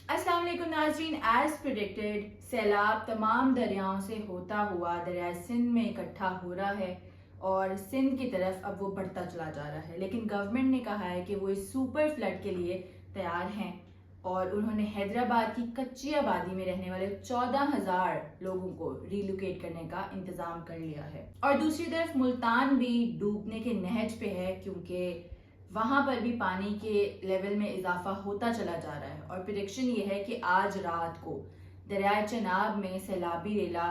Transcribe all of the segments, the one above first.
अस्सलाम वालेकुम नाज़रीन। एज प्रिडिक्टेड सैलाब तमाम दरियाओं से होता हुआ दरियाए सिंध में इकट्ठा हो रहा है और सिंध की तरफ अब वो बढ़ता चला जा रहा है। लेकिन गवर्नमेंट ने कहा है कि वो इस सुपर फ्लड के लिए तैयार हैं और उन्होंने हैदराबाद की कच्ची आबादी में रहने वाले 14,000 लोगों को रिलोकेट करने का इंतजाम कर लिया है। और दूसरी तरफ मुल्तान भी डूबने के नहज पे है, क्योंकि वहां पर भी पानी के लेवल में इजाफा होता चला जा रहा है और प्रिडिक्शन ये है कि आज रात को दरियाए चनाब में सैलाबी रेला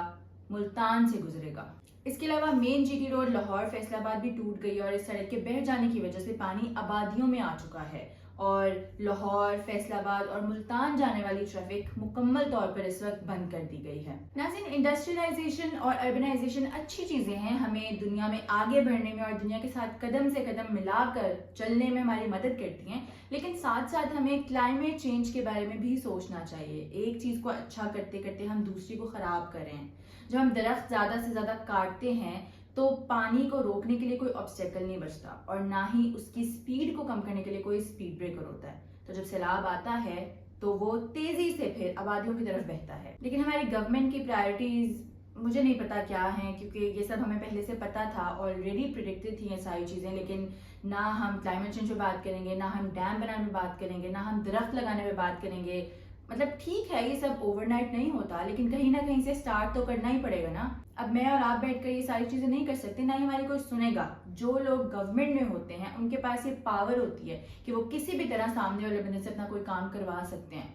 मुल्तान से गुजरेगा। इसके अलावा main GT road Lahore Faisalabad भी टूट गई और इस सड़क के बह जाने की वजह से पानी आबादियों में आ चुका है और लाहौर फैसलाबाद और मुल्तान जाने वाली ट्रैफिक मुकम्मल तौर पर इस वक्त बंद कर दी गई है। नाज़रीन, इंडस्ट्रियलाइजेशन और अर्बनाइजेशन अच्छी चीजें हैं, हमें दुनिया में आगे बढ़ने में और दुनिया के साथ कदम से कदम मिलाकर चलने में हमारी मदद करती हैं, लेकिन साथ साथ हमें क्लाइमेट चेंज के बारे में भी सोचना चाहिए। एक चीज को अच्छा करते करते हम दूसरी को खराब कर रहे हैं। जब हम दरख्त ज्यादा से ज्यादा काटते हैं तो पानी को रोकने के लिए कोई ऑब्स्टेकल नहीं बचता और ना ही उसकी स्पीड को कम करने के लिए कोई स्पीड ब्रेकर होता है। तो जब सैलाब आता है तो वो तेजी से फिर आबादियों की तरफ बहता है। लेकिन हमारी गवर्नमेंट की प्रायोरिटीज मुझे नहीं पता क्या हैं, क्योंकि ये सब हमें पहले से पता था, ऑलरेडी प्रिडिक्टेड थी ये सारी चीजें। लेकिन ना हम क्लाइमेट चेंज पे बात करेंगे, ना हम डैम बनाने में बात करेंगे, ना हम दरख्त लगाने में बात करेंगे। मतलब ठीक है, ये सब ओवरनाइट नहीं होता, लेकिन कहीं ना कहीं से स्टार्ट तो करना ही पड़ेगा ना। अब मैं और आप बैठकर ये सारी चीजें नहीं कर सकते, ना ही हमारी कोई सुनेगा। जो लोग गवर्नमेंट में होते हैं उनके पास ये पावर होती है कि वो किसी भी तरह सामने वाले बंदे से अपना कोई काम करवा सकते हैं।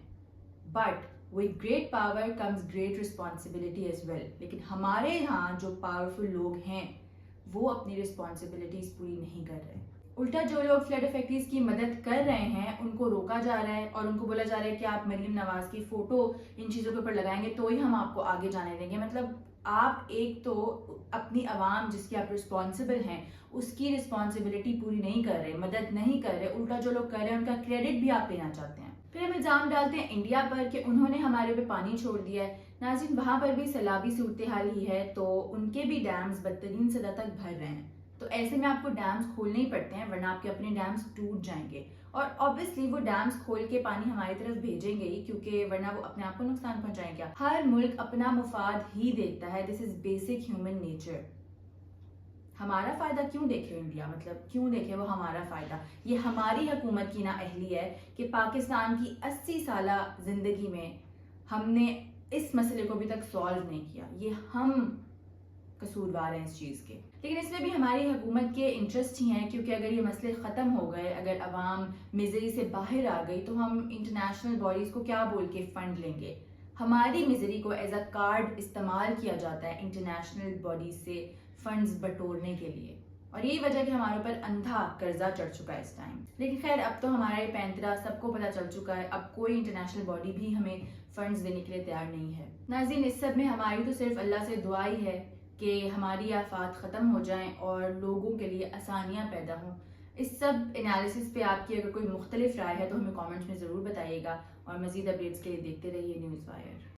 But with great power comes great responsibility as well. लेकिन हमारे यहाँ जो पावरफुल लोग हैं वो अपनी रिस्पॉन्सिबिलिटीज पूरी नहीं कर रहे। उल्टा जो लोग फ्लड इफेक्टीज की मदद कर रहे हैं उनको रोका जा रहा है और उनको बोला जा रहा है कि आप मरीम नवाज की फोटो इन चीजों के ऊपर लगाएंगे तो ही हम आपको आगे जाने देंगे। मतलब आप एक तो अपनी आवाम जिसकी आप रिस्पॉन्सिबल हैं उसकी रिस्पॉन्सिबिलिटी पूरी नहीं कर रहे, मदद नहीं कर रहे। उल्टा जो लोग कर रहे हैं उनका क्रेडिट भी आप लेना चाहते हैं। फिर हम इल्जाम डालते हैं इंडिया पर कि उन्होंने हमारे पे पानी छोड़ दिया है। नाज़रीन, वहां पर भी सैलाबी सूरत हाल ही है, तो उनके भी डैम्स बदतरीन सतह तक भर रहे हैं। तो ऐसे में आपको डैम्स खोलने ही पड़ते हैं, वरना आपके अपने डैम्स टूट जाएंगे। और ऑब्वियसली वो डैम्स खोल के पानी हमारी तरफ भेजेंगे ही, क्योंकि वरना वो अपने आप को नुकसान पहुंचाएंगे। हर मुल्क अपना मुफाद ही देखता है, this is basic human nature. हमारा फायदा क्यों देखे इंडिया, मतलब क्यों देखे वो हमारा फायदा? ये हमारी हुकूमत की नाअहली है कि पाकिस्तान की 80 साल जिंदगी में हमने इस मसले को अभी तक सॉल्व नहीं किया। ये हम कसूरवार हैं इस चीज के। लेकिन इसमें भी हमारी हुकूमत के इंटरेस्ट ही हैं, क्योंकि अगर ये मसले खत्म हो गए, अगर अवाम मिजरी से बाहर आ गई, तो हम इंटरनेशनल बॉडीज को क्या बोल के फंड लेंगे? हमारी मिजरी को एज अ कार्ड इस्तेमाल किया जाता है इंटरनेशनल बॉडीज से फंड्स बटोरने के लिए, और यही वजह कि हमारे ऊपर अंधा कर्जा चढ़ चुका है इस टाइम। लेकिन खैर, अब तो हमारा ये पैंतरा सबको पता चल चुका है। अब कोई इंटरनेशनल बॉडी भी हमें फंड्स देने के लिए तैयार नहीं है। नाज़रीन, इस सब में हमारी तो सिर्फ अल्लाह से दुआ ही है कि हमारी आफात ख़त्म हो जाएं और लोगों के लिए आसानियां पैदा हों। इस सब एनालिसिस पे आपकी अगर कोई मुख्तलिफ राय है तो हमें कमेंट्स में ज़रूर बताइएगा और मज़ीद अपडेट्स के लिए देखते रहिए न्यूज़ वायर।